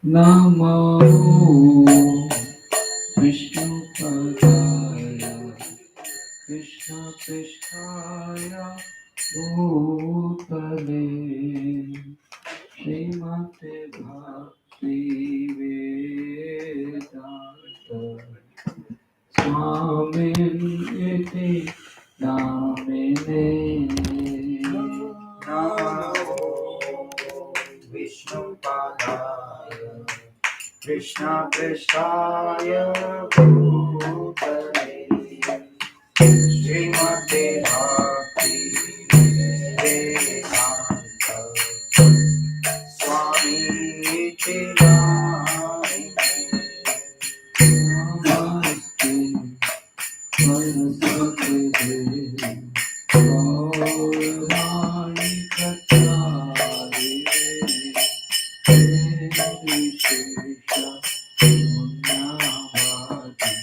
Namo Vishnupadaya Krishna Krishnaya Bhutale Srimate Bhakti Vedanta Swamin iti namine Namo Vishnupadaya Krishna Krishnaya Bhutale Srimate Bhakti Vedanta Swami Chidamani Namaste Saraswati Devi Gaurani Prachari Devi Shesha Punyavadi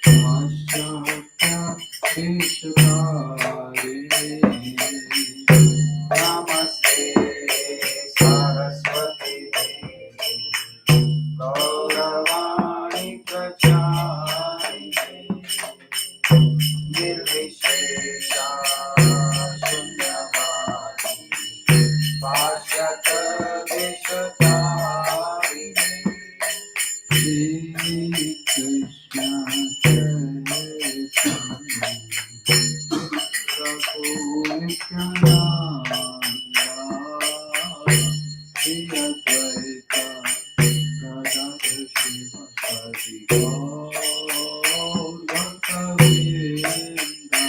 Paschatya Vishvari Namaste Saraswati Devi Gauravani Prachari Nirvishesha Shunyavadi Pashyata Vishvarine Shri Krishna Chaitanya Prabhu Nityananda Shri Advaita Gadadhar Srivasadi Gaur Bhakta-vrinda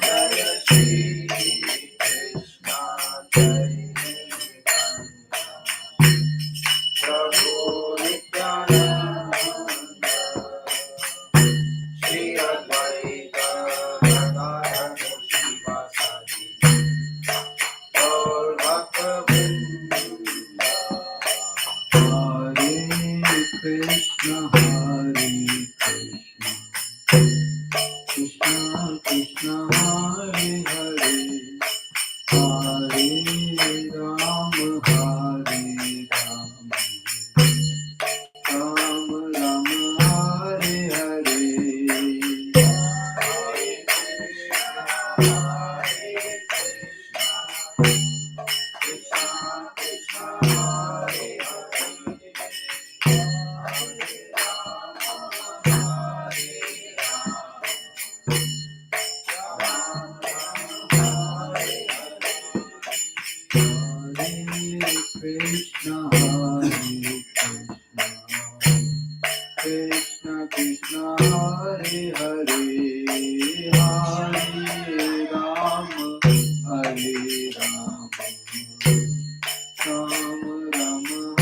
Jaya Shri Krishna Chaitanya Prabhu Nityananda Shri Advaita Gadadhar Srivasadi Gaur Bhakta-vrinda Hare Krishna Hare Krishna Krishna Krishna Hare Hare Hare Ram Hare Ram Ram Ram Hare Hare Krishna Hare Krishna Krishna Hare Hare Hare Ram Hare Ram Ram Ram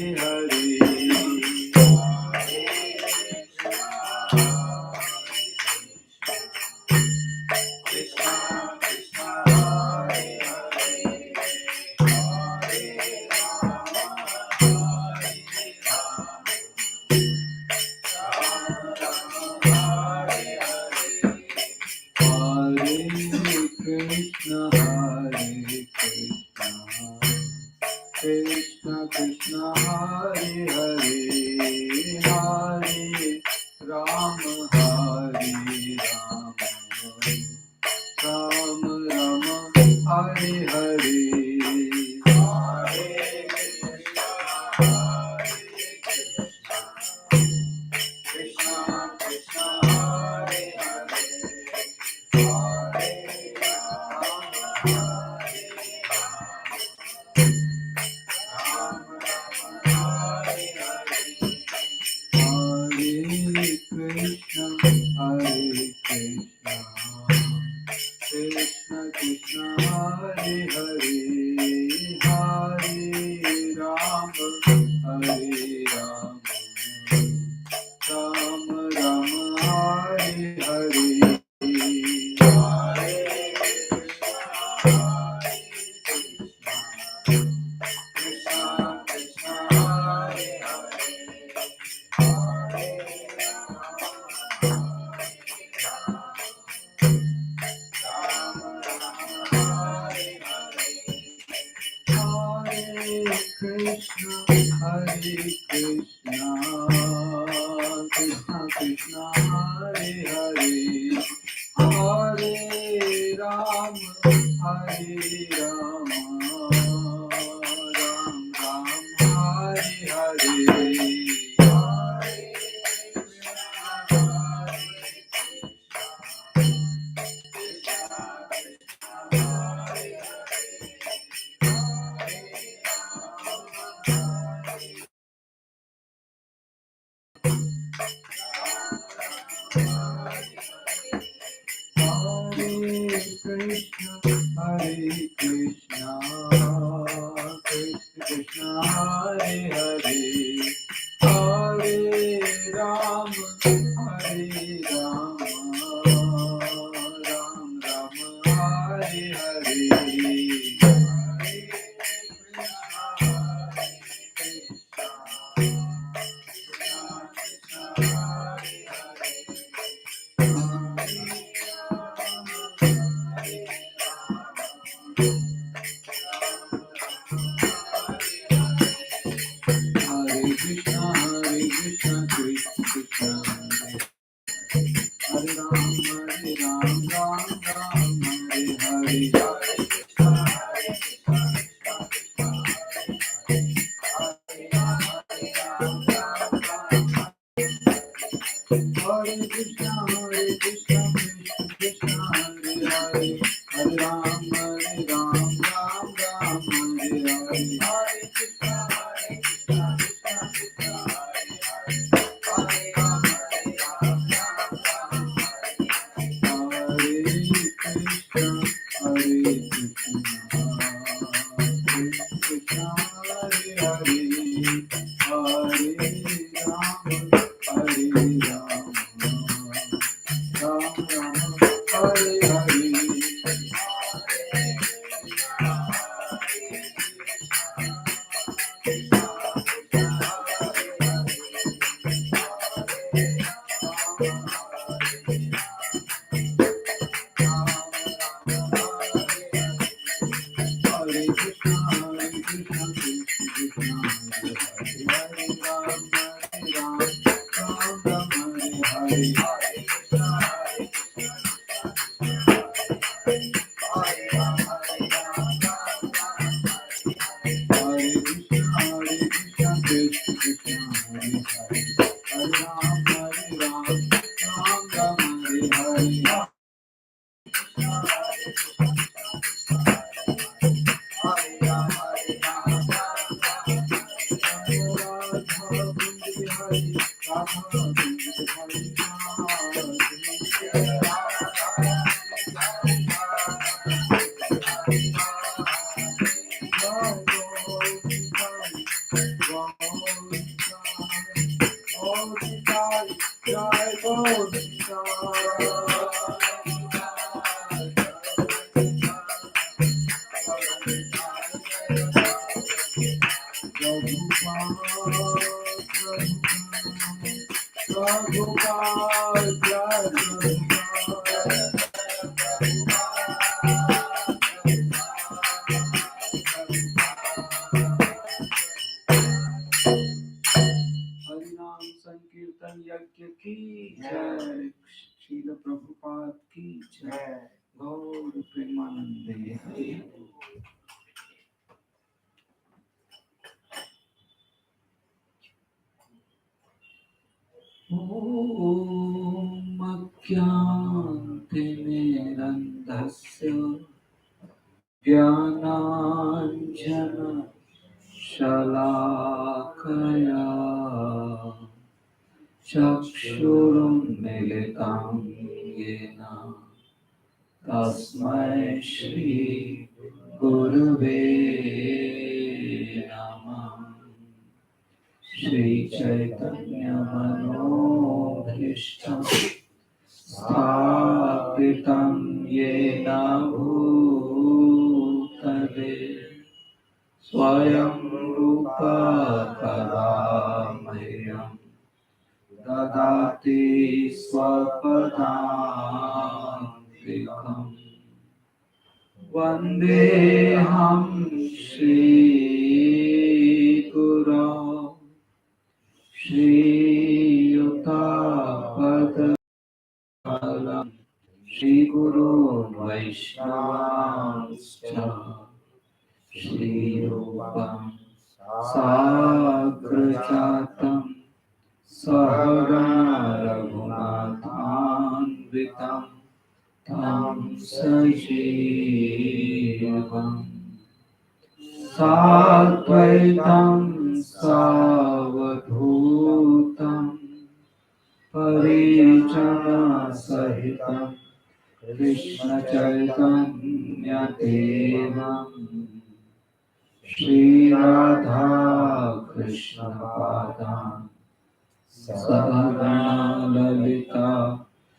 Hare Hare Hare Krishna Hare Krishna Krishna Krishna Hare Hare Hare Ram Hare Ram Ram Ram Hare Hare Hare Krishna Hare Krishna Krishna Krishna Hare Hare Hare Ram Hare Ram Ram Ram Hare Hare Hare Krishna Hare Krishna, Krishna Krishna, Hare Hare, Hare Ram, Hare Rama, Ram Ram, Hare Hare. Hare Krishna, Krishna Krishna, Hare Hare, Hare Ram, Hare Rama, Ram Ram, Hare Hare. Hare Krishna, Krishna Krishna, Hare Ram, Ram Ram, Hare Hare. Hare Krishna, Krishna Krishna, Hare Hare, Hare Ram, Ram Ram, Hare Hare. Hare Krishna, Krishna Krishna, Hare Hare, Hare Krishna, Hare Krishna, Krishna Hare Hare, Hare Ram, Hare Ram, Ram Ram, Hare Hare. Hare Krishna, Krishna Krishna, Hare Ram, Ram Ram, Hare Hare. Hare Krishna, Krishna Krishna, Hare Hare, Hare Ram, Ram Ram, Hare Hare. हरिनाम संकीर्तन यज्ञ की जय, श्रील प्रभुपाद की जय, गौर प्रेमानंदे हरे। ओम अज्ञानतिमिरन्धस्य ज्ञानाञ्जनशलाकया चक्षुरुन्मीलितं येन तस्मै श्री गुरुवे नमः। श्री चैतन्य मनोभीष्टं स्थापितं येन भूतले स्वयं रूप कदा मह्यं ददाति स्वपदान्तिकम्। वन्देऽहं श्रीगुरो श्रीयुतापदकमलं श्रीगुरून् वैष्णवांश्च श्रीरूपं साग्रजातं सहगण रघुनाथान्वितं तं सजीवम् साद्वैतं सावधूतं परिजनसहितं कृष्णचैतन्यदेवं श्रीराधा कृष्णपादान् सहगण ललिता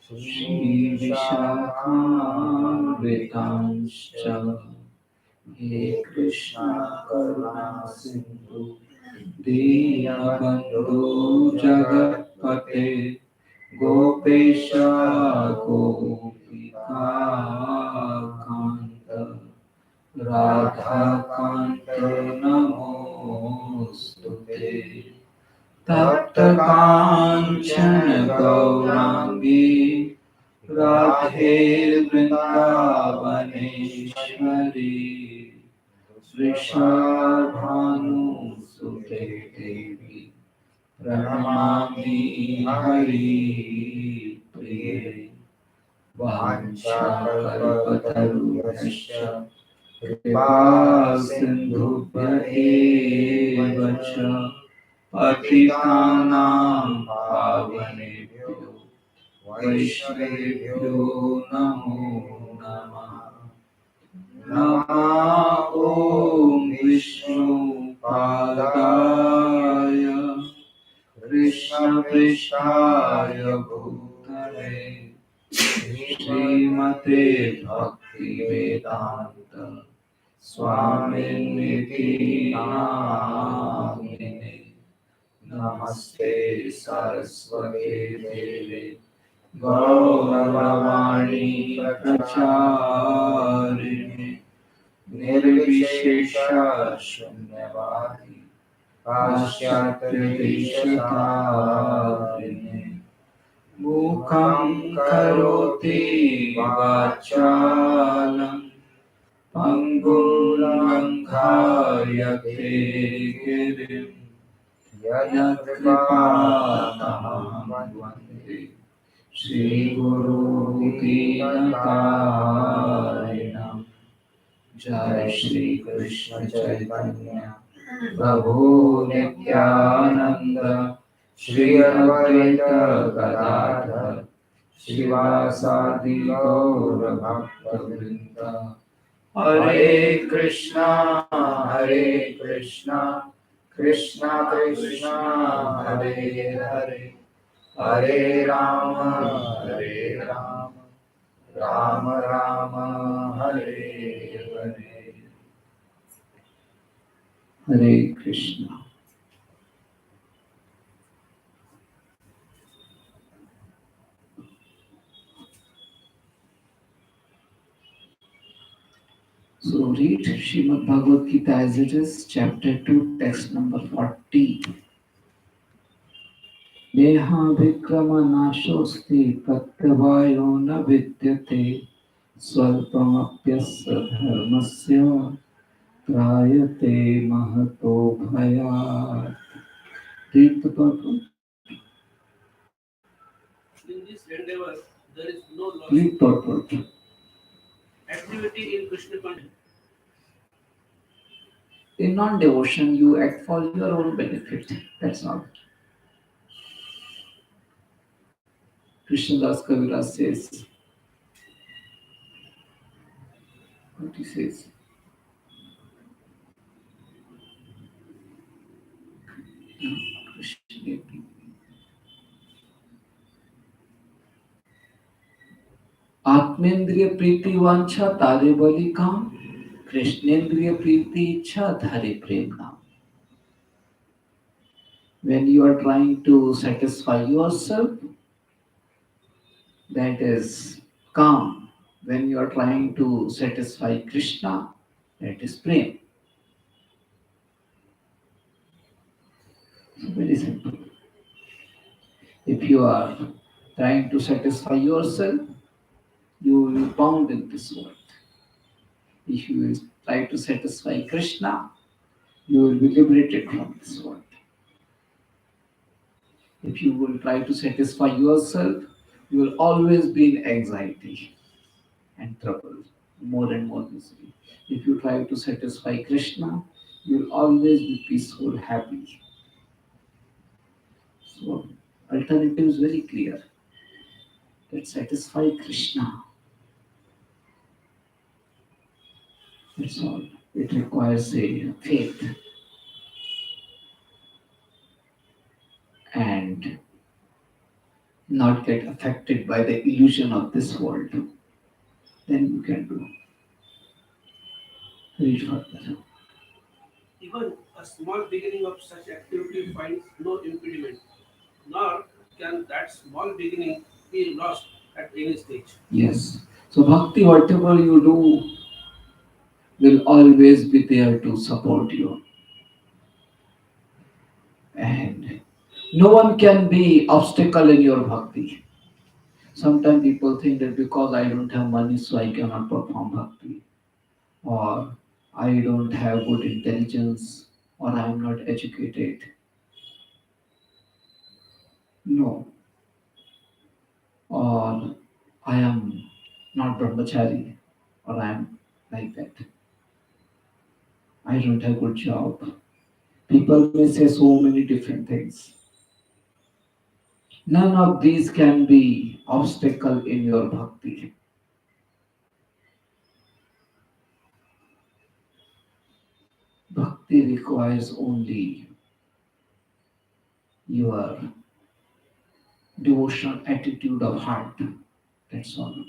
श्रीविशाखान्वितांश्च हे कृष्ण करुणा सिंधु दीनबन्धु जगत्पते गोपेश गोपिकान्त राधाकान्त नमोस्तुते तप्त काञ्चन गौराङ्गी राधे वृन्दावनेश्वरी वृषभानुसुते देवी प्रणमामि हरिप्रिये वाञ्छाकल्पतरुभ्यश्च कृपा सिन्धुभ्य एव च पतितानां पावनेभ्यो वैष्णवेभ्यो नमो नमः नमः ॐ विष्णुपादाय कृष्णपृष्ठाय भूतले श्रीमते भक्तिवेदान्त स्वामिनिति नामिने नमस्ते सरस्वते देवे गौरवाणी प्रचारिणे निर्विशेष शून्यवादी पाश्चात्यदेशतारिणे मूकं करोति वाचालं पङ्गुं लङ्घायते गिरिं यत्कृपातमहं वन्दे श्रीगुरुदीनतारिणम् जय श्री कृष्ण चैतन्य प्रभु नित्यानंद श्री अद्वैत गदाधर शिवासादि गौर भक्तवृंद हरे Krishna Krishna Krishna Hare Hare Hare Ram Ram Ram Hare Hare Hare Krishna So read Srimad Bhagavad Gita as it is, chapter 2, text number 40. Neha vikrama nashosti pratyavayo na vidyate swalpamapyasya dharmasya trayate mahato bhayat. Read the purport. In this endeavor, there is no loss. Read purport. Activity in Krishna consciousness. In non-devotion, you act for your own benefit. That's all. Krishnadas Kaviraj says, what he says? आत्मेंद्रिय प्रीति वांछा तारे बलि काम कृष्णेंद्रिय प्रीति इच्छा धारे प्रेम नाम. When you are trying to satisfy yourself, that is calm. When you are trying to satisfy Krishna, that is prem. So very simple. you are trying to satisfy yourself, you will be bound in this world. If you will try to satisfy Krishna, you will be liberated from this world. If you will try to satisfy yourself, you will always be in anxiety and trouble, more and more misery. If you try to satisfy Krishna, you will always be peaceful, happy. So, alternative is very clear that satisfy Krishna. That's all. It requires a faith and not get affected by the illusion of this world. Then you can do. Read further. Even a small beginning of such activity finds no impediment, nor can that small beginning be lost at any stage. Yes. So bhakti, whatever you do, will always be there to support you. And no one can be obstacle in your bhakti. Sometimes people think that because I don't have money, so I cannot perform bhakti, or I don't have good intelligence, or I am not educated. No, or I am not brahmachari, or I am like that. I don't have good job. People may say so many different things. None of these can be obstacle in your bhakti. Bhakti requires only your devotional attitude of heart. That's all.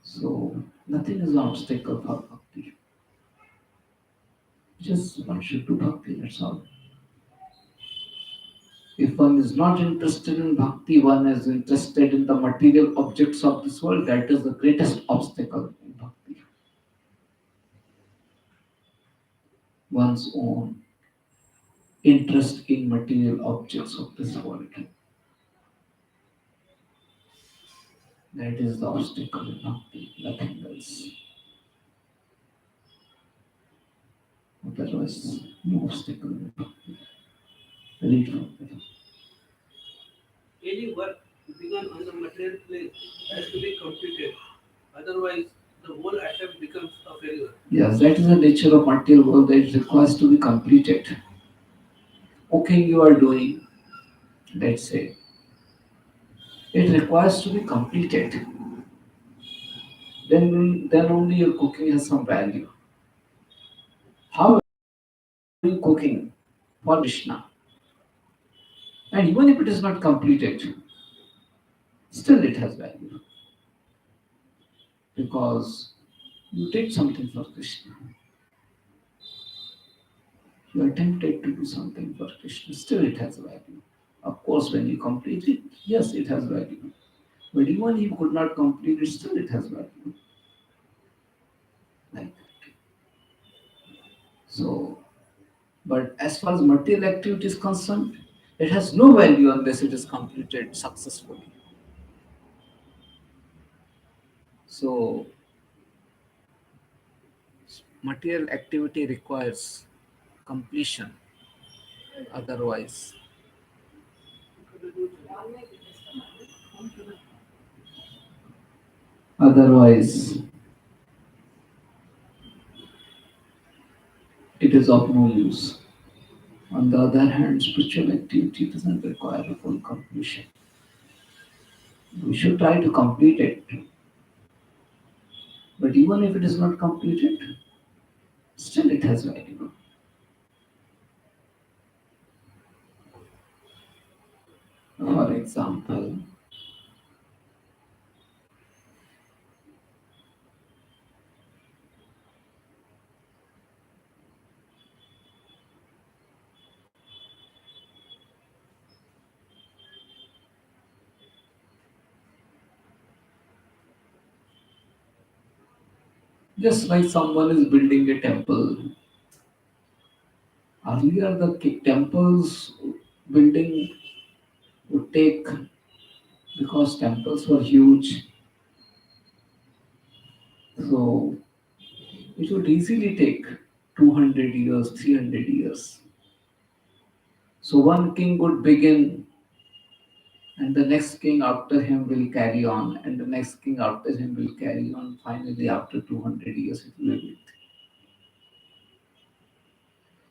So nothing is an obstacle for bhakti. Just one should do bhakti, that's all. If one is not interested in bhakti, one is interested in the material objects of this world, that is the greatest obstacle in bhakti. One's own interest in material objects of this world. That is the obstacle in bhakti, nothing else. Otherwise, no obstacle in bhakti. Read further. Any work begun on the material plane has to be completed, otherwise, the whole attempt becomes a failure. Yes, that is the nature of material world that it requires to be completed. Cooking you are doing, let's say, it requires to be completed. Then only your cooking has some value. How are you cooking for Krishna? And even if it is not completed, still it has value because you did something for Krishna. You attempted to do something for Krishna, still it has value. Of course, when you complete it, yes, it has value. But even if you could not complete it, still it has value. Like so, but as far as material activity is concerned, it has no value unless it is completed successfully. So, material activity requires completion. Otherwise, otherwise, it is of no use. On the other hand, spiritual activity doesn't require a full completion. We should try to complete it, but even if it is not completed, still it has value. For example, just like someone is building a temple, Earlier, the temples building would take, because temples were huge, so it would easily take 200 years, 300 years. So one king would begin, and the next king after him will carry on, and the next king after him will carry on. Finally, after 200 years, it will be.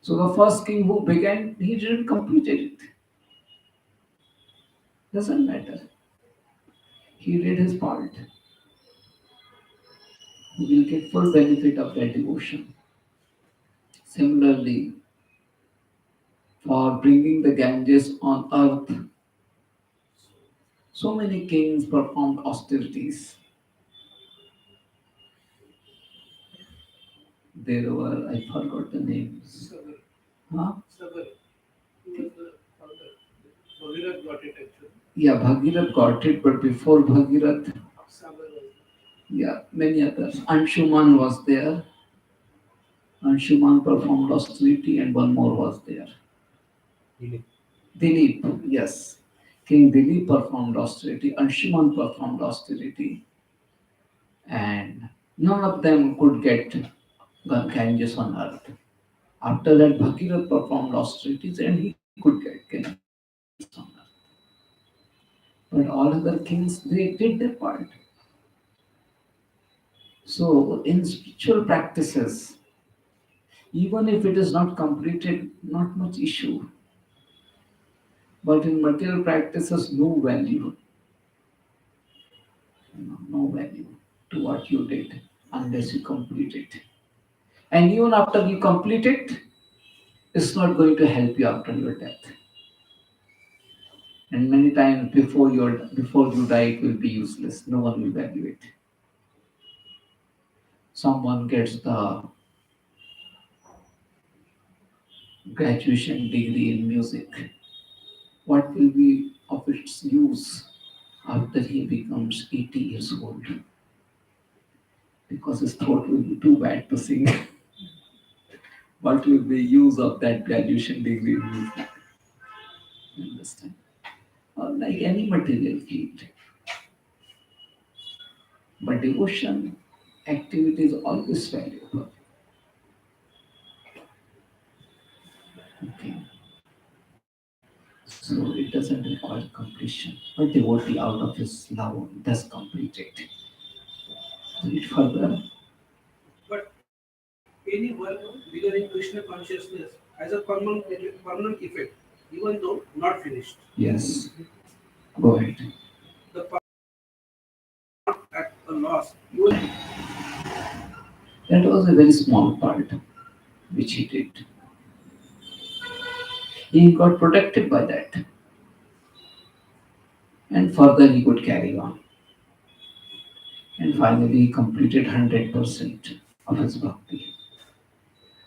So the first king who began, he didn't complete it. Doesn't matter. He did his part. He will get full benefit of that devotion. Similarly, for bringing the Ganges on earth, so many kings performed austerities. There were, I forgot the names. Sagar. Huh? Sagar. He was the founder. Bhagirat got it actually. Yeah, Bhagirath got it, but before Bhagirath, Sagar was yeah, many others. Anshuman was there. Anshuman performed austerity, and one more was there. Dilip, yes. King Dilip performed austerity. Anshuman performed austerity, and none of them could get Ganges on earth. After that, Bhagirath performed austerities, and he could get Ganges on earth. But all other kings, they did their part. So, in spiritual practices, even if it is not completed, not much issue. But in material practices, no value, no value to what you did unless you complete it. And even after you complete it, it's not going to help you after your death. And many times before you die, it will be useless. No one will value it. Someone gets the graduation degree in music. What will be of its use after he becomes 80 years old? Because his throat will be too bad to sing. What will be use of that graduation degree in music? You understand? Or like any material field. But devotion activity is always valuable. Okay. So it doesn't require completion. But devotee out of his love does complete it. Read further. but any work regarding Krishna consciousness has a permanent effect, even though not finished. Yes. Go ahead. The part at a loss, even That was a very small part which he did. He got protected by that. And further he could carry on. And finally he completed 100% of his bhakti.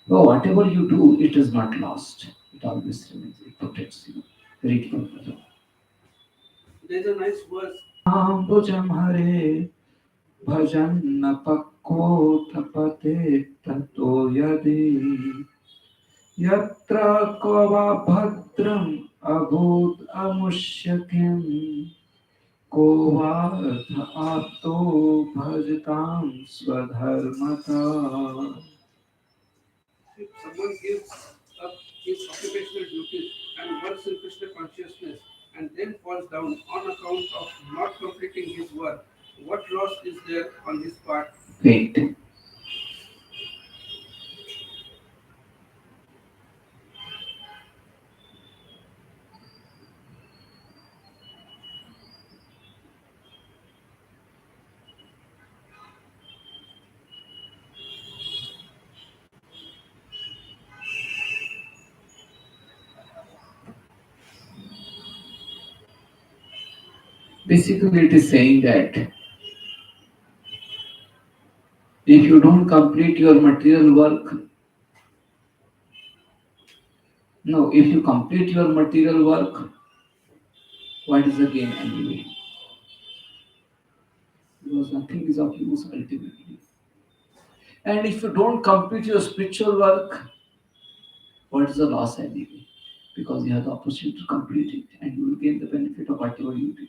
So whatever you do, it is not lost. It always remains. It protects you. Read further. there's a nice verse. Ambujam Hare Bhajan Napakko Tapate Tato Yadi Yatra Kava Bhadram Abhut Amushyakim Kovartha Apto Bhajtam Swadharmata. If someone gives up his occupational duties and works in Krishna consciousness and then falls down on account of not completing his work, what loss is there on his part? Wait. Basically, it is saying that if you don't complete your material work, no, if you complete your material work, what is the gain anyway? Because nothing is of use ultimately. And if you don't complete your spiritual work, What is the loss anyway? Because you have the opportunity to complete it and you will gain the benefit of whatever you did.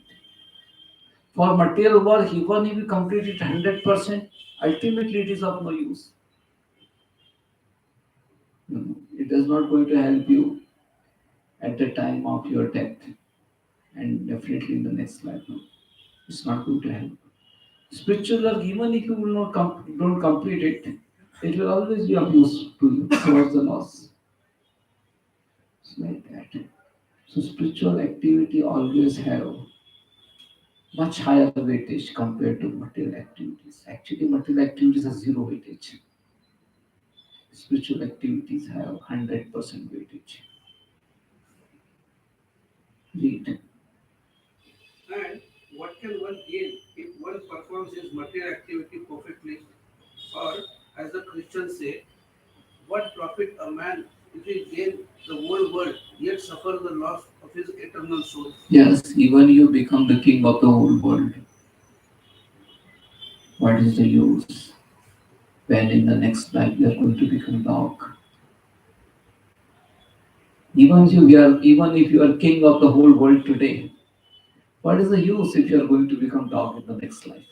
For material work, even if you complete it 100%, ultimately it is of no use. It is not going to help you at the time of your death and definitely in the next life. No, it's not going to help. Spiritual work, even if you will not don't complete it, it will always be of use to you. So what's the loss? It's like that. So spiritual activity always have much higher weightage compared to material activities. Actually, material activities have zero weightage. Spiritual activities have 100% weightage. Read. And what can one gain if one performs his material activity perfectly? Or, as the Christians say, what profit a man if he gain the whole world yet suffer the loss of his eternal soul? Yes, even you become the king of the whole world. What is the use when in the next life you are going to become dog? Even if you are king of the whole world today, what is the use if you are going to become dog in the next life?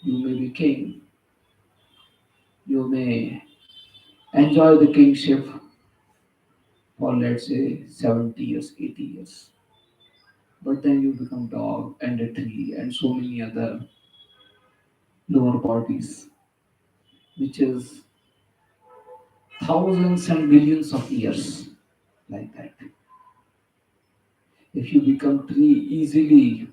You you may be king, you may enjoy the kingship for let's say 70 years, 80 years. But then you become dog and a tree and so many other lower bodies, which is thousands and millions of years like that. If you become tree easily,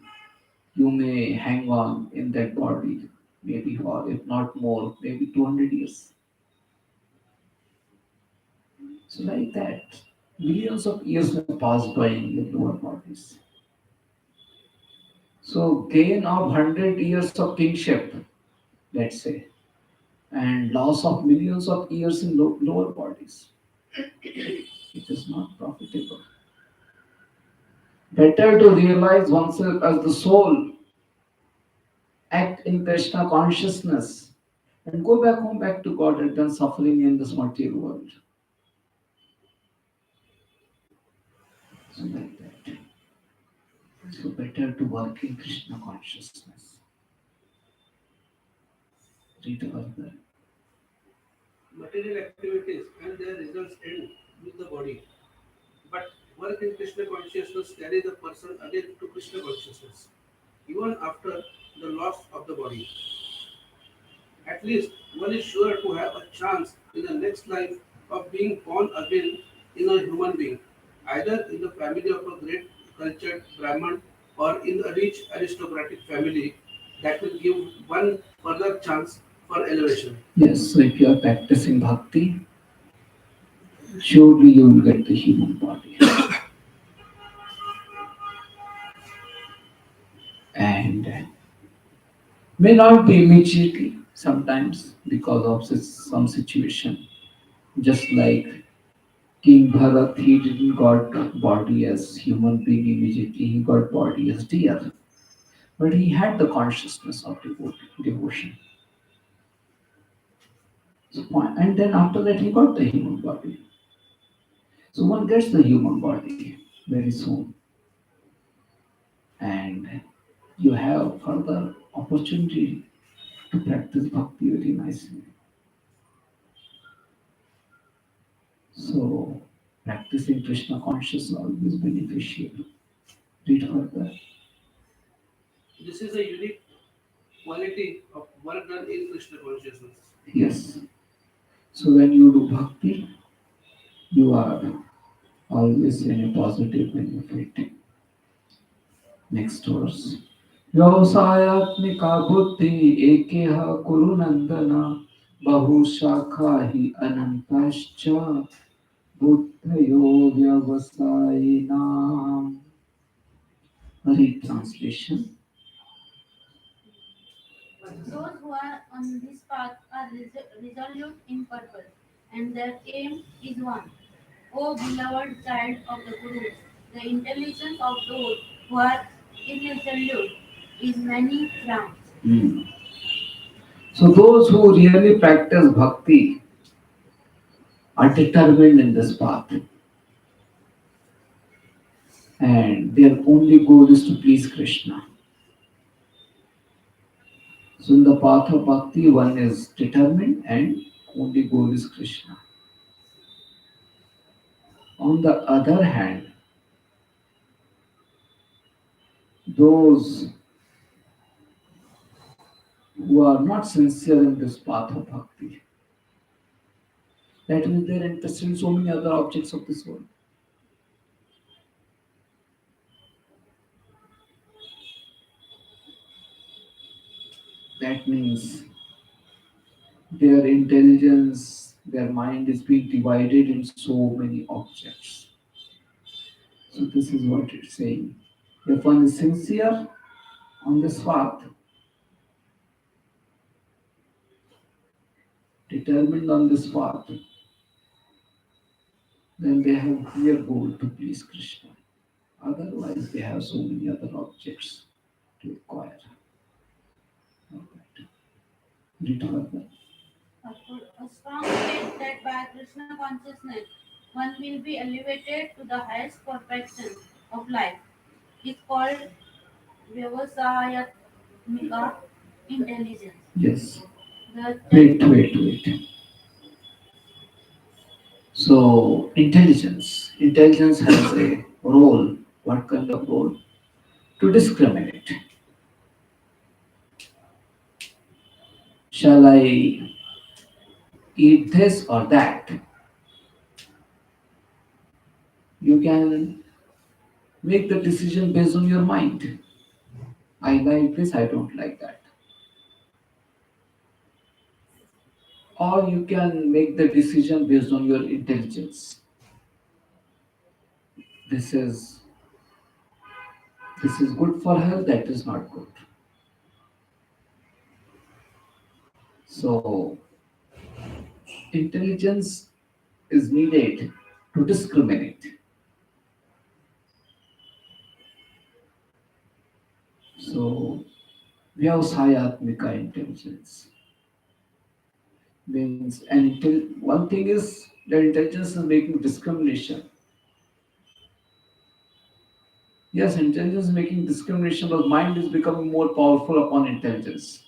you may hang on in that body, maybe for if not more, maybe 200 years. So like that, millions of years may pass by in the lower bodies. So gain of 100 years of kingship, let's say, and loss of millions of years in lower bodies. It is not profitable. Better to realize oneself as the soul, act in Krishna consciousness, and go back home, back to God, and then suffering in this material world. So like that. So better to work in Krishna consciousness. Read further. Material activities and their results end with the body. But work in Krishna consciousness carry the person again to Krishna consciousness, even after the loss of the body. At least one is sure to have a chance in the next life of being born again in a human being, either in the family of a great cultured Brahman or in a rich aristocratic family that will give one further chance for elevation. Yes, so if you are practicing bhakti, surely you will get the human body. And may not be immediately, sometimes because of some situation. Just like King Bharat, he didn't got body as human being immediately, he got body as deer. But he had the consciousness of devotion. So, and then after that, he got the human body. So one gets the human body very soon, and you have further opportunity to practice bhakti very nicely. So practicing Krishna consciousness is always beneficial. Read further. This is a unique quality of work done in Krishna consciousness. Yes. So when you do bhakti, you are always in a positive benefit. Next verse. व्यवसायात्मिका बुद्धि एकेह कुरु नंदन बहुशाखा हि अनंताश्च बुद्धयो व्यवसायिनाम. Read translation. Those who are on this path are resolute in purpose, and their aim is one. O beloved child of the Gurus, the intelligence of those who are irresolute is many crowns. Hmm. So those who really practice bhakti are determined in this path, and their only goal is to please Krishna. So in the path of bhakti, one is determined and only goal is Krishna. On the other hand, those who are not sincere in this path of bhakti, that means they're interested in so many other objects of this world. That means their intelligence, their mind is being divided in so many objects. So this is what it's saying. If one is sincere on this path, determined on this path, then they have clear goal to please Krishna. Otherwise, they have so many other objects to acquire. Alright. Read further. A strong faith that by Krishna consciousness one will be elevated to the highest perfection of life is called Vyavasayatmika intelligence. Yes. The Wait. So intelligence has a role. What kind of role? To discriminate. Shall I eat this or that? You can make the decision based on your mind. I like this, I don't like that. Or you can make the decision based on your intelligence. This is this is good for health, that is not good. So intelligence is needed to discriminate. So vyavasayatmika intelligence means one thing is that intelligence is making discrimination. Yes, intelligence is making discrimination, but mind is becoming more powerful upon intelligence.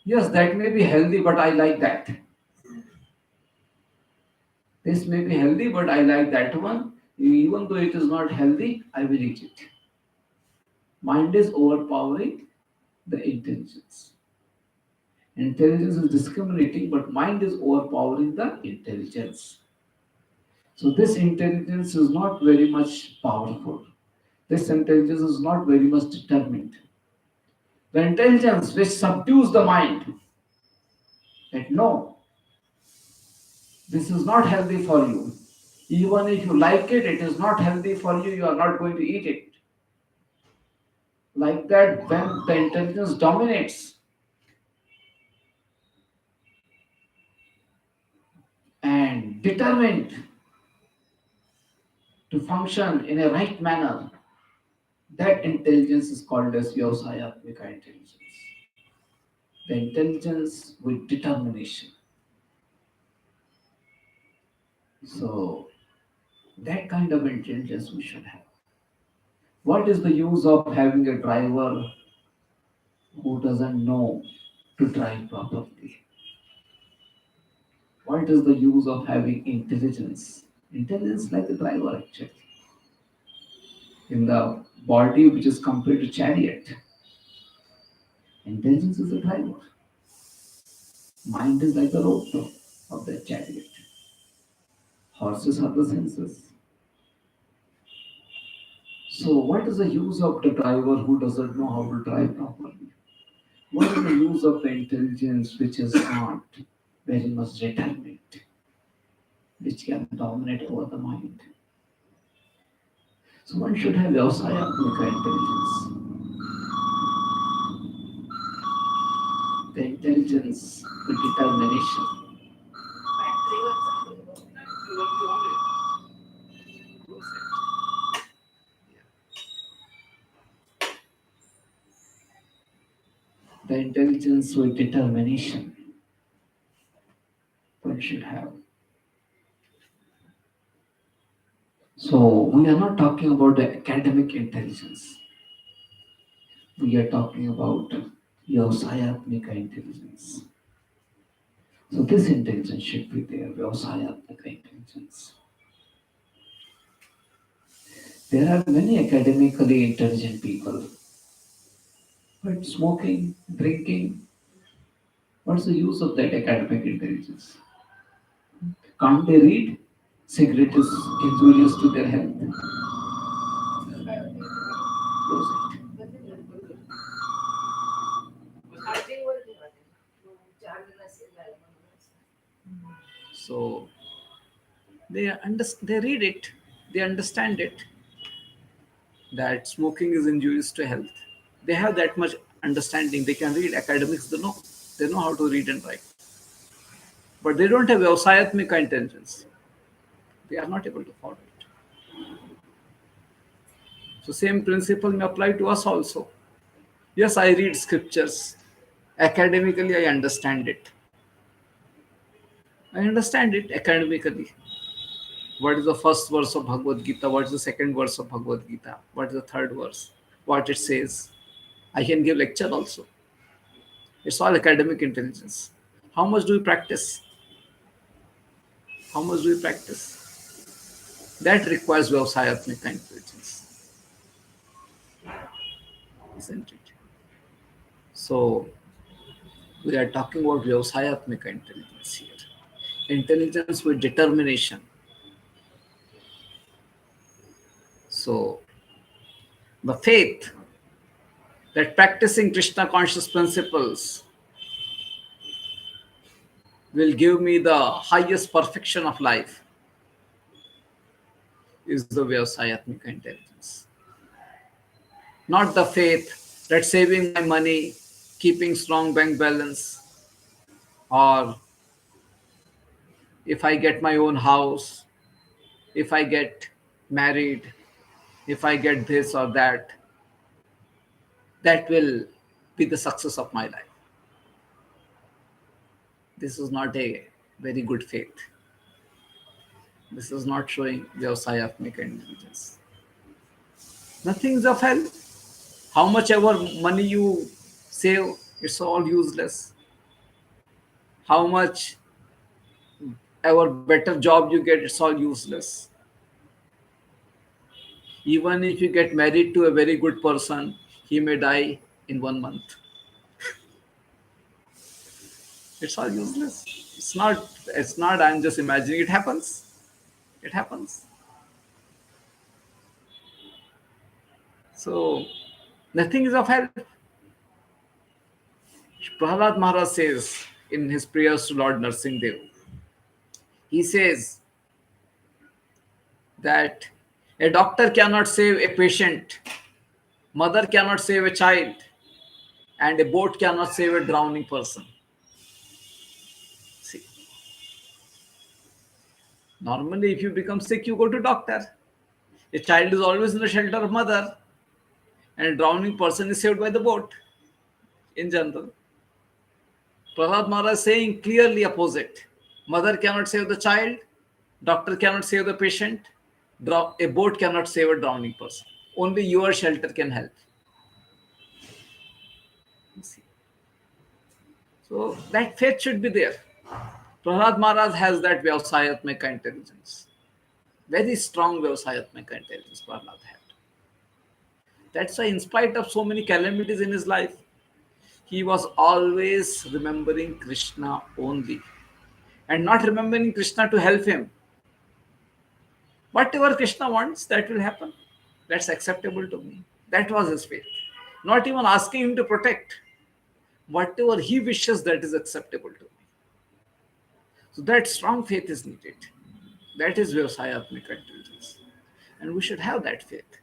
Yes, that may be healthy, but I like that. This may be healthy, but I like that one. Even though it is not healthy, I will eat it. Mind is overpowering the intelligence. Intelligence is discriminating, but mind is overpowering the intelligence. So this intelligence is not very much powerful. This intelligence is not very much determined. The intelligence which subdues the mind, that no, this is not healthy for you. Even if you like it, it is not healthy for you, you are not going to eat it. Like that, when the intelligence dominates and determined to function in a right manner, that intelligence is called as Vyavasayatmika intelligence. The intelligence with determination. So, that kind of intelligence we should have. What is the use of having a driver who doesn't know to drive properly? What is the use of having intelligence? Intelligence like a driver actually. In the body which is compared to chariot, intelligence is a driver. Mind is like the rope of the chariot. Horses are the senses. So what is the use of the driver who doesn't know how to drive properly? What is the use of the intelligence which is not very much determined, which can dominate over the mind? So one should have Vyavasayatmika intelligence. The intelligence with determination. The intelligence with determination one should have. So we are not talking about the academic intelligence. We are talking about Vyavasayatmika intelligence. So this intelligence should be there, Vyavasayatmika intelligence. There are many academically intelligent people, but smoking, drinking, what's the use of that academic intelligence? Can't they read? Cigarette is injurious to their health. Close it. So they read it, they understand it that smoking is injurious to health. They have that much understanding. They can read academics. They know how to read and write, but they don't have Vyavasayatmika intelligence. They are not able to follow it. So same principle may apply to us also. Yes, I read scriptures. Academically, I understand it. I understand it academically. What is the first verse of Bhagavad Gita? What is the second verse of Bhagavad Gita? What is the third verse? What it says? I can give lecture also. It's all academic intelligence. How much do we practice? How much do we practice? That requires Vyavasayatmika intelligence, isn't it? So we are talking about Vyavasayatmika intelligence here. Intelligence with determination. So the faith that practicing Krishna conscious principles will give me the highest perfection of life is the Vyavasayatmika intelligence. Not the faith that saving my money, keeping strong bank balance, or if I get my own house, if I get married, if I get this or that, that will be the success of my life. This is not a very good faith. This is not showing Vyavasayatmika intelligence. Nothing is of help. How much ever money you save, it's all useless. How much ever better job you get, it's all useless. Even if you get married to a very good person, he may die in 1 month. It's all useless. It's not, I'm just imagining, it happens. It happens. So nothing is of help. Prahlad Maharaj says in his prayers to Lord Narsinghdev, he says that a doctor cannot save a patient, mother cannot save a child, and a boat cannot save a drowning person. See, normally if you become sick, you go to doctor. A child is always in the shelter of mother, and a drowning person is saved by the boat in general. Prahlad Maharaj is saying clearly opposite. Mother cannot save the child, doctor cannot save the patient, a boat cannot save a drowning person. Only your shelter can help. You see. So that faith should be there. Prahlad Maharaj has that Vyavasayatmika intelligence. Very strong Vyavasayatmika intelligence Prahlad had. That's why in spite of so many calamities in his life, he was always remembering Krishna only and not remembering Krishna to help him. Whatever Krishna wants, that will happen. That's acceptable to me. That was his faith. Not even asking him to protect. Whatever he wishes, that is acceptable to me. So that strong faith is needed. That is Vyavasayatmika intelligence. And we should have that faith.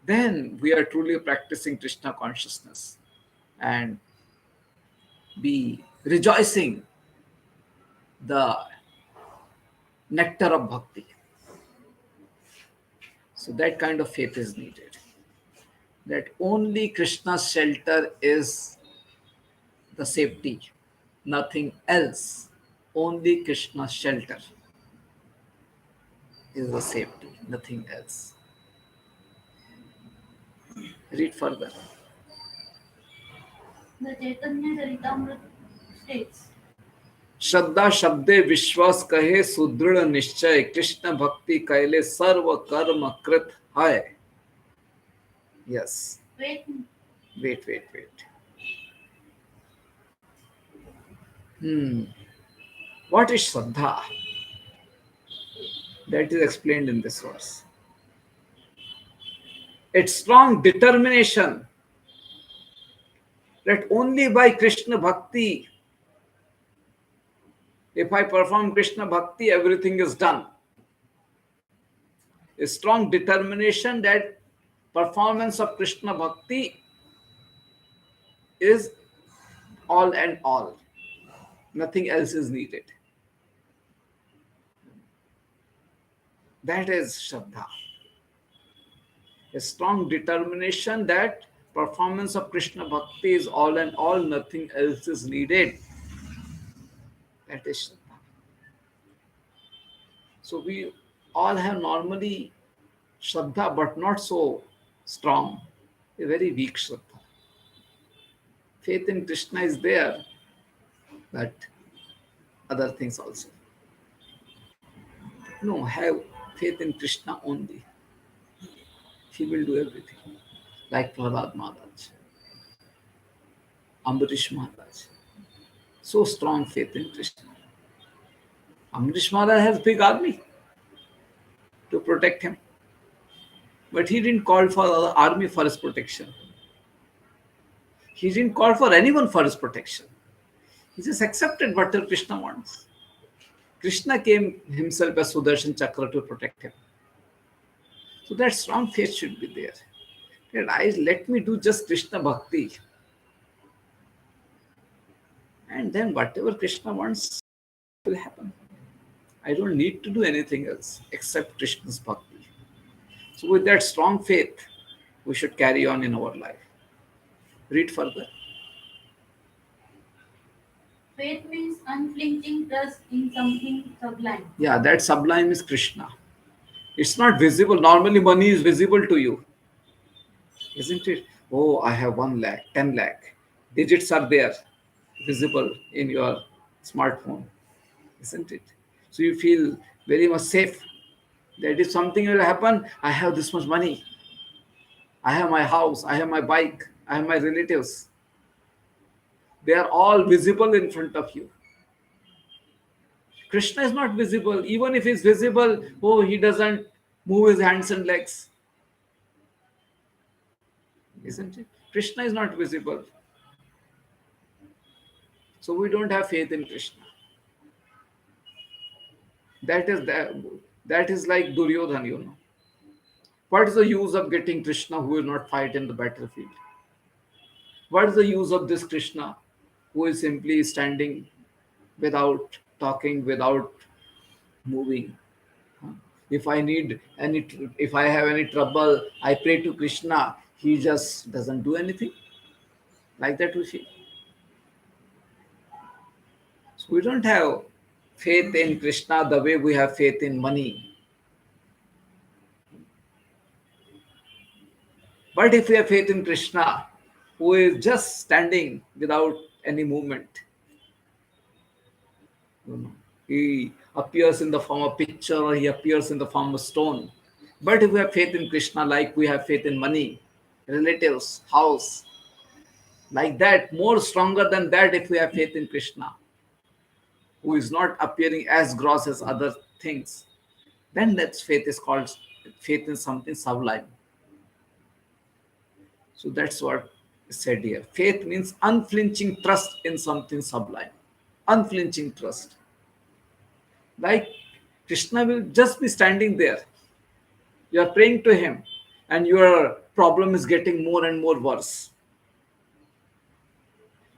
Then we are truly practicing Krishna consciousness and be rejoicing the nectar of bhakti. So that kind of faith is needed. That only Krishna's shelter is the safety, nothing else. Only Krishna's shelter is the safety, nothing else. Read further. The Chaitanya Charitamrita states, श्रद्धा शब्दे विश्वास कहे सुदृढ़ निश्चय कृष्ण भक्ति कैले सर्व कर्म कृत है. Yes. faith, Wait. What is Shraddha? That is explained in this verse. It's strong determination that only by Krishna Bhakti, if I perform Krishna Bhakti, everything is done. A strong determination that performance of Krishna Bhakti is all and all. Nothing else is needed. That is Shraddha. A strong determination that performance of Krishna Bhakti is all and all, nothing else is needed. That is Shraddha. So we all have normally Shraddha, but not so strong. A very weak Shraddha. Faith in Krishna is there, but other things also. No, have faith in Krishna only. He will do everything. Like Prahlad Maharaj, Ambarish Maharaj. So strong faith in Krishna. Ambarish Maharaj has big army to protect him. But he didn't call for the army for his protection. He didn't call for anyone for his protection. He just accepted whatever Krishna wants. Krishna came himself as Sudarshan Chakra to protect him. So that strong faith should be there. That let me do just Krishna Bhakti. And then whatever Krishna wants will happen. I don't need to do anything else except Krishna's Bhakti. So with that strong faith, we should carry on in our life. Read further. faith means unflinching trust in something sublime. Yeah, that sublime is Krishna. It's not visible. Normally money is visible to you. Isn't it? Oh, I have 1 lakh, 10 lakh. Digits are there, visible in your smartphone. Isn't it? So you feel very much safe. That if something will happen, I have this much money. I have my house, I have my bike, I have my relatives. They are all visible in front of you. Krishna is not visible. Even if he's visible, oh, he doesn't move his hands and legs. Isn't it? Krishna is not visible. So we don't have faith in Krishna. That is like Duryodhan, you know. What is the use of getting Krishna who will not fight in the battlefield? What is the use of this Krishna who is simply standing without talking, without moving? If I have any trouble, I pray to Krishna. He just doesn't do anything. Like that we feel. So we don't have faith in Krishna the way we have faith in money. But if we have faith in Krishna, who is just standing without any movement, he appears in the form of picture or he appears in the form of stone. But if we have faith in Krishna, like we have faith in money, relatives, house, like that, more stronger than that, if we have faith in Krishna, who is not appearing as gross as other things, then that faith is called faith in something sublime. So that's what is said here. Faith means unflinching trust in something sublime. Unflinching trust. Like Krishna will just be standing there. You are praying to him and your problem is getting more and more worse.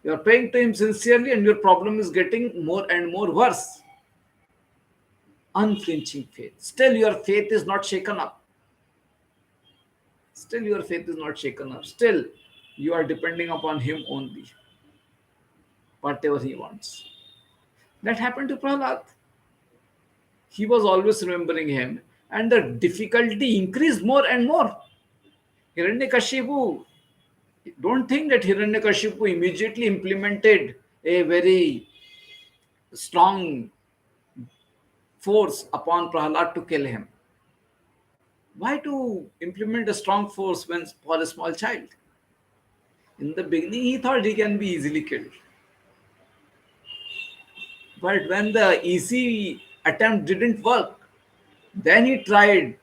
You are praying to him sincerely and your problem is getting more and more worse. Unflinching faith. Still your faith is not shaken up. Still you are depending upon him only. whatever he wants. That happened to Prahlad. He was always remembering him, and the difficulty increased more and more. Hiranyakashipu, don't think that Hiranyakashipu immediately implemented a very strong force upon Prahlad to kill him. Why to implement a strong force when for a small child? In the beginning, he thought he can be easily killed. But when the easy attempt didn't work, then he tried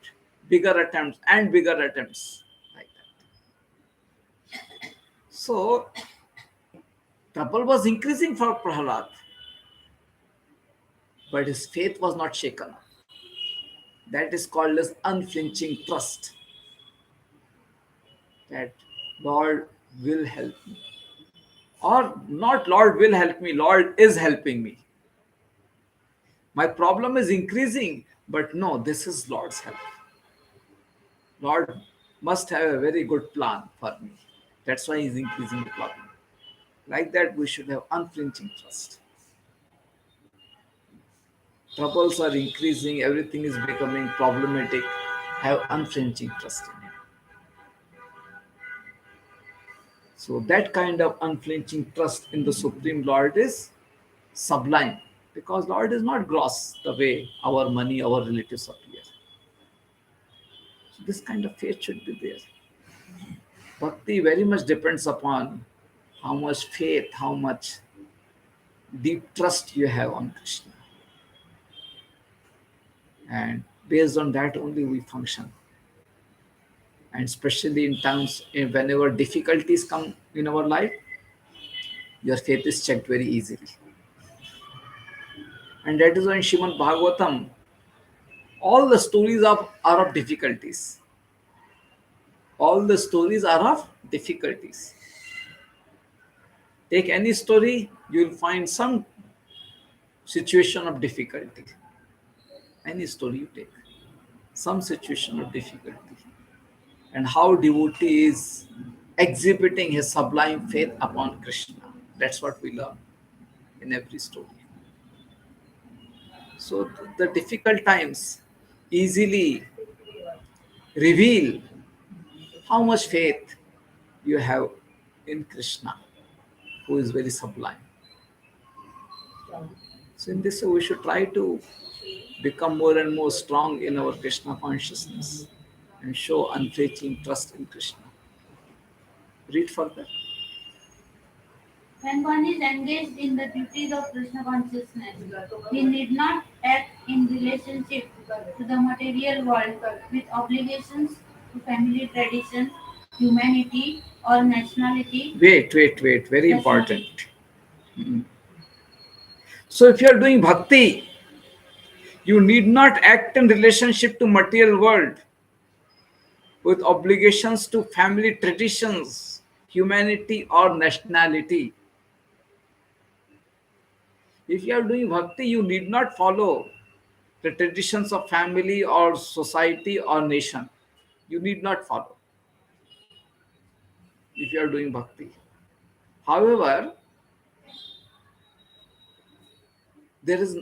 bigger attempts and bigger attempts like that. So trouble was increasing for Prahlad, but his faith was not shaken up. That is called as unflinching trust. That Lord will help me. Or not Lord will help me, Lord is helping me. My problem is increasing, but no, this is Lord's help. Lord must have a very good plan for me. That's why He's increasing the problem. Like that, we should have unflinching trust. Troubles are increasing, everything is becoming problematic. Have unflinching trust in Him. So, that kind of unflinching trust in the Supreme Lord is sublime, because Lord is not gross the way our money, our relatives appear. So this kind of faith should be there. Bhakti very much depends upon how much faith, how much deep trust you have on Krishna. And based on that only we function. And especially in times, whenever difficulties come in our life, your faith is checked very easily. And that is why in Srimad Bhagavatam, all the stories are of difficulties. All the stories are of difficulties. Take any story, you will find some situation of difficulty. Any story you take, some situation of difficulty. And how devotee is exhibiting his sublime faith upon Krishna. That's what we learn in every story. So the difficult times easily reveal how much faith you have in Krishna, who is very sublime. So in this way, we should try to become more and more strong in our Krishna consciousness and show unflinching trust in Krishna. Read further. When one is engaged in the duties of Krishna consciousness, he need not act in relationship to the material world with obligations to family tradition, humanity, or nationality. Wait. Very important. So if you are doing bhakti, you need not act in relationship to material world with obligations to family traditions, humanity, or nationality. If you are doing bhakti, you need not follow the traditions of family or society or nation. You need not follow if you are doing bhakti. However, there is,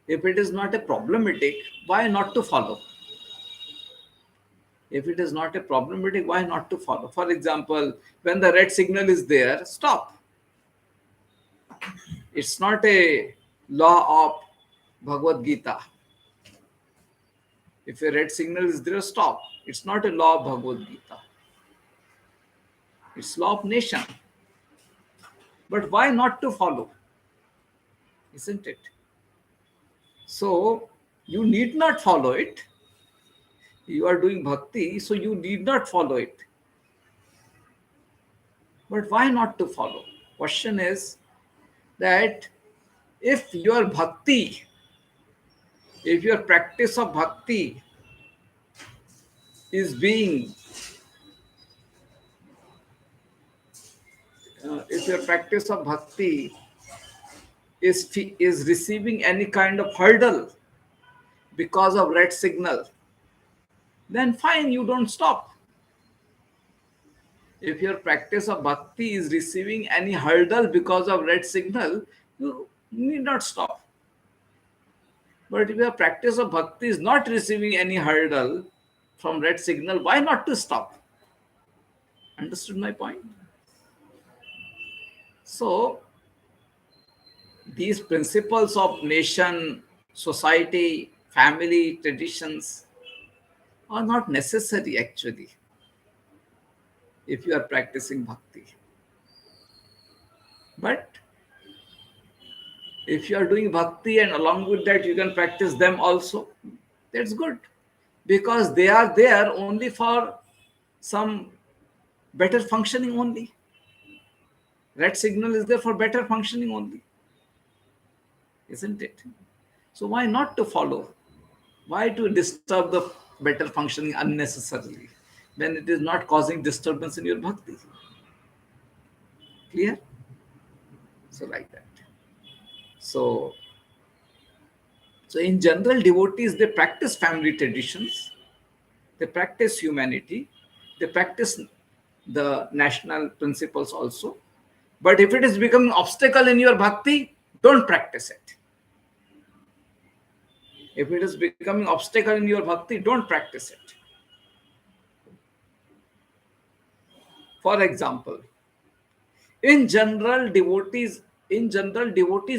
if it is not a problematic, why not to follow? If it is not a problematic, why not to follow? For example, when the red signal is there, stop. It's not a law of Bhagavad Gita. If a red signal is there, stop. It's not a law of Bhagavad Gita. It's law of nation. But why not to follow? Isn't it? So you need not follow it. You are doing bhakti, so you need not follow it. But why not to follow? Question is that if your bhakti, if your practice of bhakti is being, if your practice of bhakti is receiving any kind of hurdle because of red signal, then fine, you don't stop. If your practice of bhakti is receiving any hurdle because of red signal, you need not stop. But if your practice of bhakti is not receiving any hurdle from red signal, why not to stop? Understood my point? So, these principles of nation, society, family, traditions are not necessary actually if you are practicing bhakti. But if you are doing bhakti and along with that you can practice them also, that's good. Because they are there only for some better functioning only. Red signal is there for better functioning only, isn't it? So why not to follow? Why to disturb the better functioning unnecessarily when it is not causing disturbance in your bhakti? Clear? So like that. So in general, devotees they practice family traditions, they practice humanity, they practice the national principles also. But if it is becoming obstacle in your bhakti, don't practice it. If it is becoming obstacle in your bhakti, don't practice it. For example, in general, devotees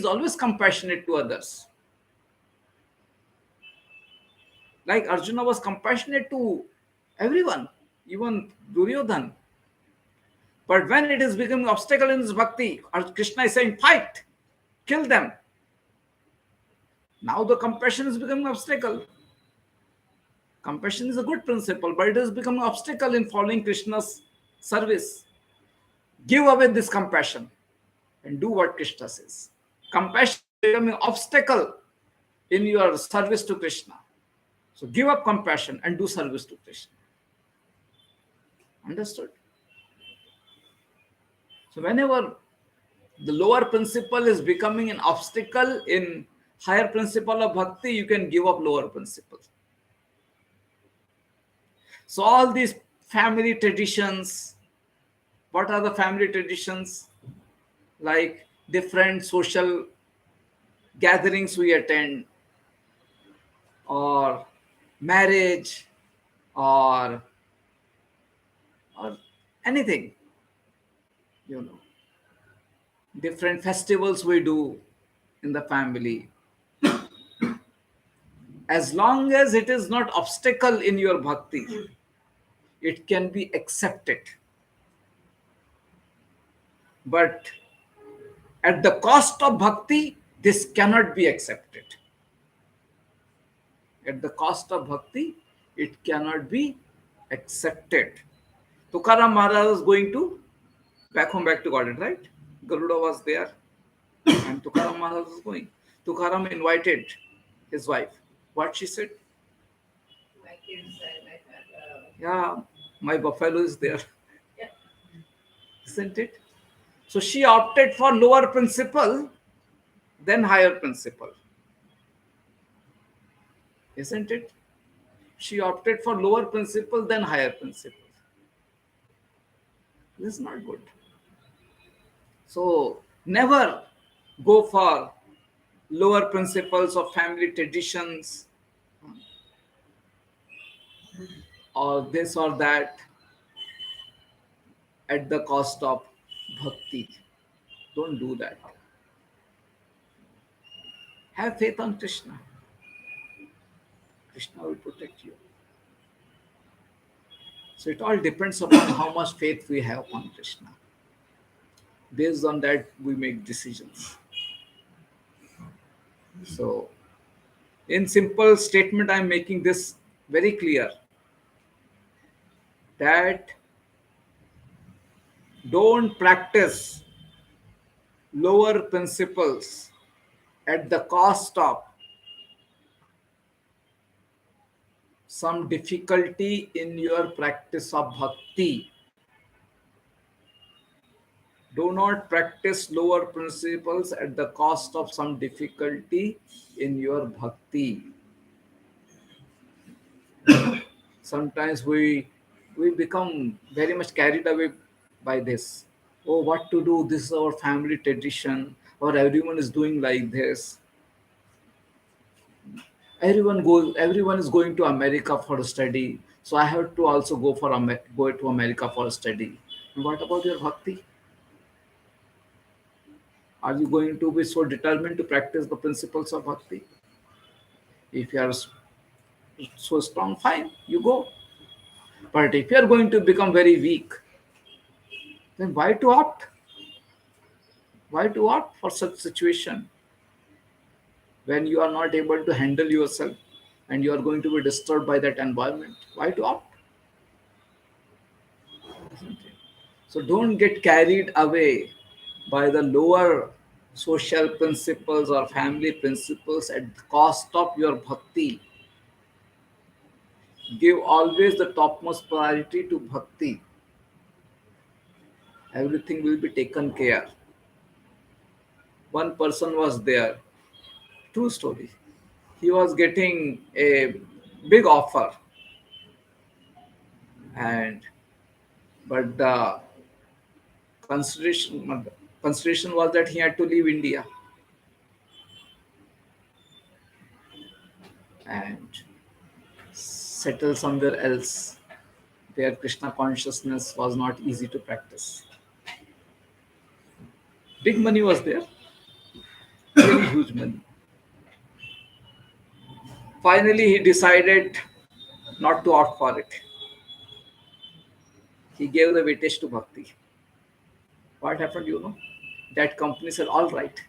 always compassionate to others. Like Arjuna was compassionate to everyone, even Duryodhan. But when it is becoming obstacle in his bhakti, Krishna is saying, fight, kill them. Now the compassion is becoming obstacle. Compassion is a good principle, but it is becoming obstacle in following Krishna's service. Give away this compassion and do what Krishna says. Compassion is becoming obstacle in your service to Krishna. So give up compassion and do service to Krishna. Understood? So whenever the lower principle is becoming an obstacle in higher principle of bhakti, you can give up lower principle. So all these family traditions, what are the family traditions? Like different social gatherings we attend, or marriage, or or anything, you know, different festivals we do in the family. As long as it is not obstacle in your bhakti, it can be accepted. But at the cost of bhakti, this cannot be accepted. At the cost of bhakti, it cannot be accepted. Tukaram Maharaj was going to back home, back to Godhead, right? Garuda was there and Tukaram Maharaj was going. Tukaram invited his wife. What she said? My kids and my Yeah, my buffalo is there. Isn't it? So she opted for lower principle than higher principle. Isn't it? She opted for lower principle than higher principle. This is not good. So never go for lower principles of family traditions or this or that at the cost of bhakti. Don't do that. Have faith on Krishna. Krishna will protect you. So it all depends upon how much faith we have on Krishna. Based on that, we make decisions. So, in simple statement, I'm making this very clear that don't practice lower principles at the cost of some difficulty in your practice of bhakti. Do not practice lower principles at the cost of some difficulty in your bhakti. Sometimes we become very much carried away by this. Oh, what to do? This is our family tradition, or everyone is doing like this. Everyone is going to America for a study, so I have to also go to America for a study. And what about your bhakti? Are you going to be so determined to practice the principles of bhakti? If you are so strong, fine, you go. But if you are going to become very weak, then why to opt for such situation when you are not able to handle yourself and you are going to be disturbed by that environment? Why to opt? Isn't it? So don't get carried away by the lower social principles or family principles at the cost of your bhakti. Give always the topmost priority to bhakti. Everything will be taken care. One person was there, true story. He was getting a big offer, and but the consideration was that he had to leave India and settle somewhere else where Krishna consciousness was not easy to practice. Big money was there, very huge money. Finally, he decided not to opt for it. He gave the weightage to bhakti. What happened, you know? That company said, all right,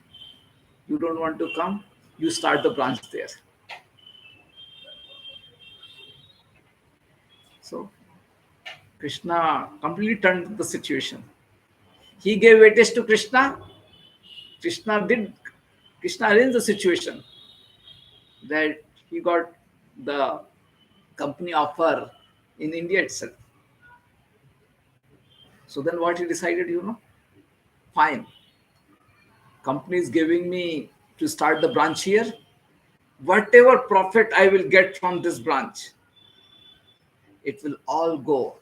you don't want to come, you start the branch there. So Krishna completely turned the situation. He gave weightage to Krishna. Krishna did Krishna arranged the situation that he got the company offer in India itself. So then what he decided, you know, fine, company is giving me to start the branch here. Whatever profit I will get from this branch, it will all go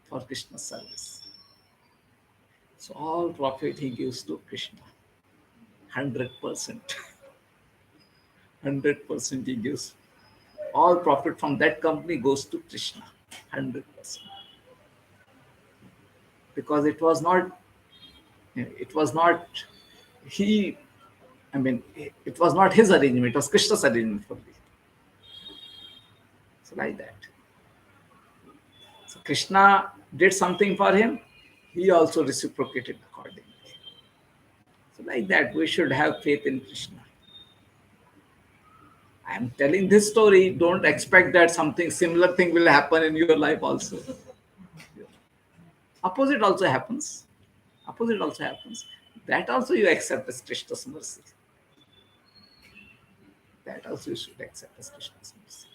for Krishna's service. So all profit he gives to Krishna. 100%. 100% he gives. All profit from that company goes to Krishna. 100%. Because it was not he I mean it was not his arrangement, it was Krishna's arrangement for me. So like that. So Krishna did something for him, he also reciprocated accordingly. So like that, we should have faith in Krishna. I am telling this story, don't expect that something similar thing will happen in your life also. Opposite also happens. Opposite also happens. That also you accept as Krishna's mercy. That also you should accept as Krishna's mercy.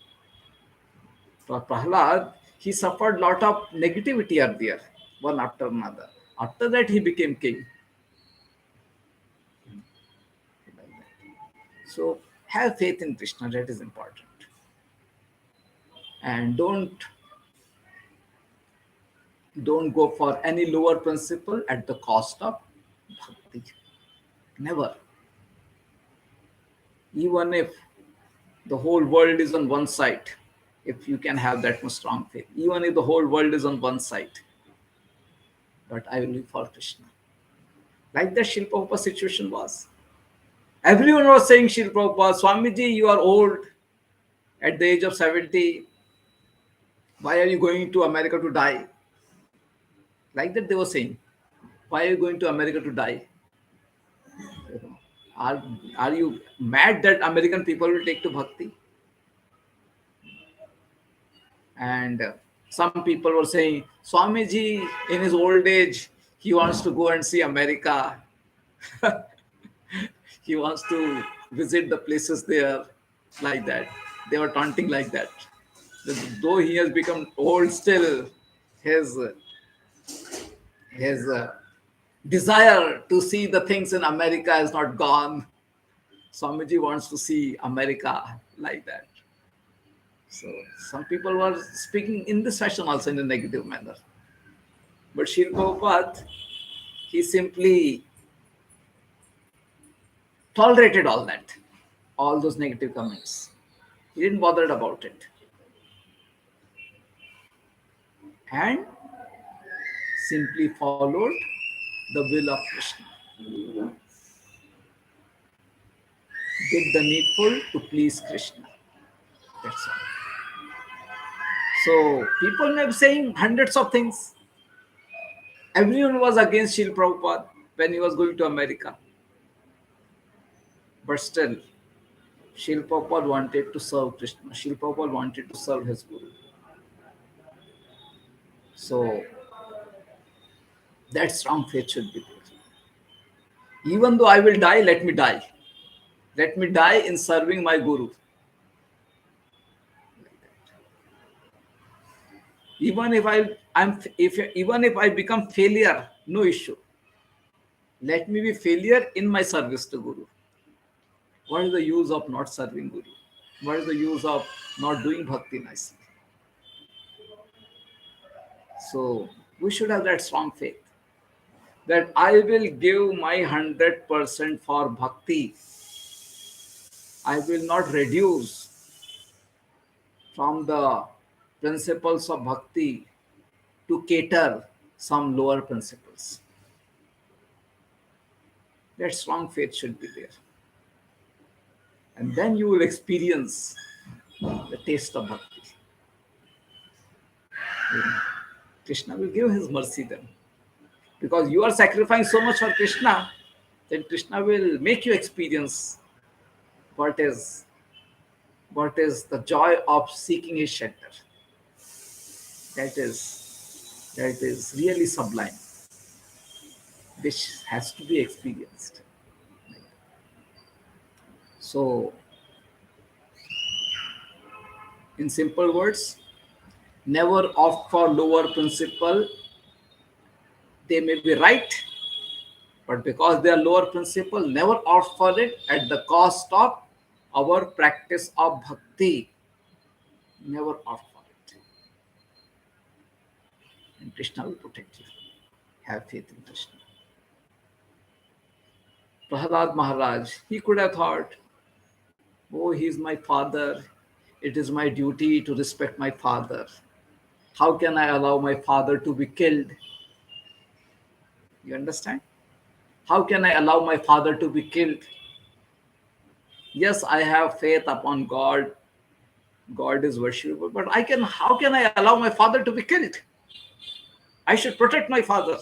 For Prahlad, he suffered lot of negativity earlier, one after another. After that, he became king. So have faith in Krishna, that is important. And don't go for any lower principle at the cost of bhakti. Never. Even if the whole world is on one side, if you can have that much strong faith, even if the whole world is on one side, but I will live for Krishna. Like the Srila Prabhupada situation was. Everyone was saying, Srila Prabhupada, Swamiji, you are old at the age of 70. Why are you going to America to die? Like that they were saying. Why are you going to America to die? You know, Are, are you mad that American people will take to bhakti? And some people were saying, Swamiji, in his old age, he wants to go and see America. He wants to visit the places there, like that. They were taunting like that. Though he has become old, still his his desire to see the things in America is not gone. Swamiji wants to see America, like that. So some people were speaking in this fashion also in a negative manner. But Srila Prabhupada, he simply tolerated all that, all those negative comments. He didn't bother about it. And simply followed the will of Krishna. Did the needful to please Krishna. That's all. So people may be saying hundreds of things. Everyone was against Srila Prabhupada when he was going to America. But still, Srila Prabhupada wanted to serve Krishna. Srila Prabhupada wanted to serve his Guru. So that strong faith should be there. Even though I will die, let me die. Let me die in serving my Guru. Even if even if I become failure, no issue. Let me be failure in my service to Guru. What is the use of not serving Guru? What is the use of not doing bhakti nicely? So we should have that strong faith that I will give my 100% for bhakti. I will not reduce from the principles of bhakti to cater some lower principles. That strong faith should be there. And then you will experience the taste of bhakti. Krishna will give his mercy then. Because you are sacrificing so much for Krishna, then Krishna will make you experience what is the joy of seeking his shelter. That is really sublime, which has to be experienced. So, in simple words, never opt for lower principle. They may be right, but because they are lower principle, never opt for it at the cost of our practice of bhakti. Never opt for it. And Krishna will protect you. Have faith in Krishna. Prahlad Maharaj, he could have thought, oh, he is my father. It is my duty to respect my father. How can I allow my father to be killed? You understand? How can I allow my father to be killed? Yes, I have faith upon God. God is worshipable, but how can I allow my father to be killed? I should protect my father.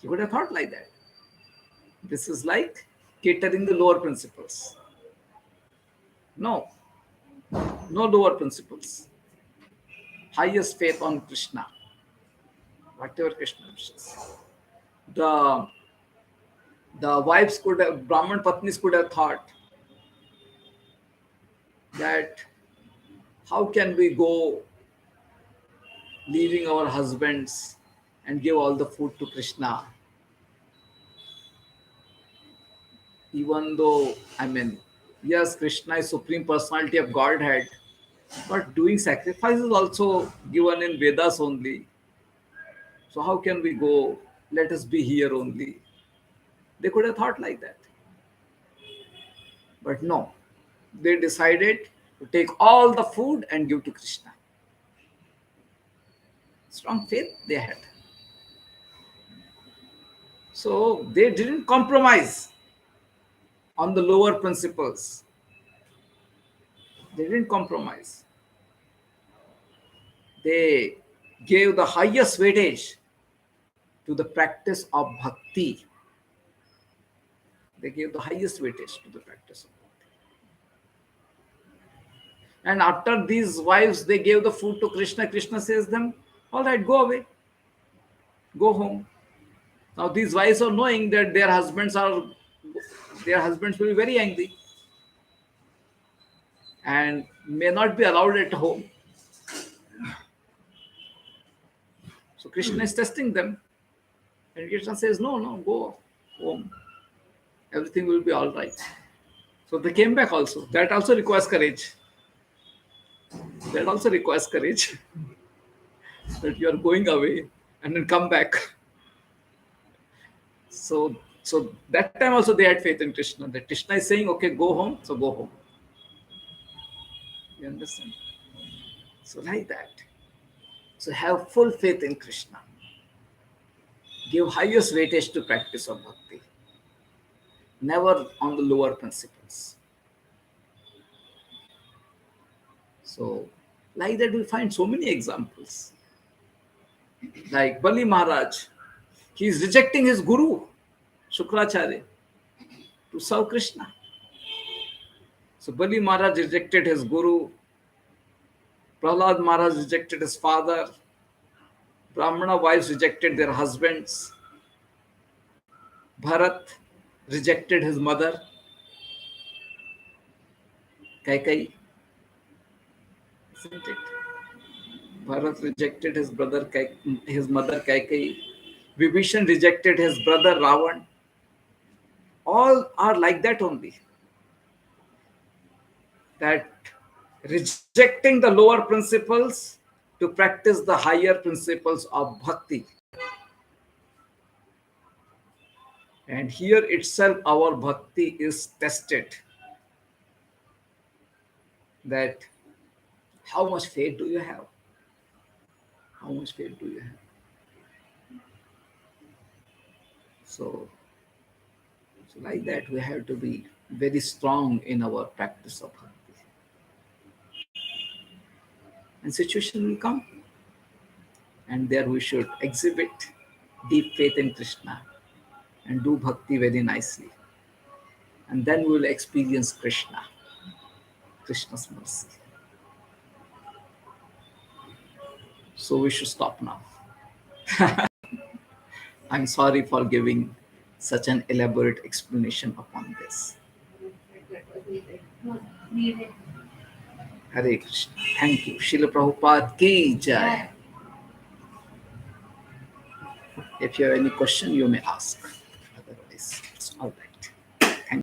You would have thought like that. This is like catering the lower principles. No lower principles. Highest faith on Krishna. Whatever Krishna wishes. The wives could have, Brahman Patnis could have thought that how can we go leaving our husbands and give all the food to Krishna? Even though, yes, Krishna is Supreme Personality of Godhead, but doing sacrifice is also given in Vedas only. So how can we go? Let us be here only. They could have thought like that. But no, they decided to take all the food and give to Krishna. Strong faith they had. So they didn't compromise on the lower principles. They didn't compromise. They gave the highest weightage to the practice of bhakti. They gave the highest weightage to the practice of bhakti. And after these wives, they gave the food to Krishna. Krishna says them, all right, go away. Go home. Now these wives are knowing that their husbands will be very angry and may not be allowed at home. So Krishna is testing them. And Krishna says, no, go home. Everything will be all right. So they came back also. That also requires courage. that you are going away and then come back. So that time also they had faith in Krishna. That Krishna is saying, okay, go home, so go home. You understand? So like that. So have full faith in Krishna. Give highest weightage to practice of bhakti. Never on the lower principles. So like that we find so many examples. Like Bali Maharaj, he is rejecting his guru, Shukracharya, to serve Krishna. So Bali Maharaj rejected his guru, Prahlad Maharaj rejected his father, Brahmana wives rejected their husbands, Bharat rejected his mother, Kaikai, isn't it? Bharat rejected his his mother Kaikai. Vibhishan rejected his brother Ravan. All are like that only. That rejecting the lower principles to practice the higher principles of bhakti. And here itself our bhakti is tested. That how much faith do you have? How much faith do you have? So like that we have to be very strong in our practice of bhakti. And situation will come. And there we should exhibit deep faith in Krishna and do bhakti very nicely. And then we will experience Krishna, Krishna's mercy. So we should stop now. I'm sorry for giving such an elaborate explanation upon this. That was needed. Was needed. Hare Krishna. Thank you. Srila Prabhupada ki jai. If you have any question, you may ask. Otherwise, it's all right.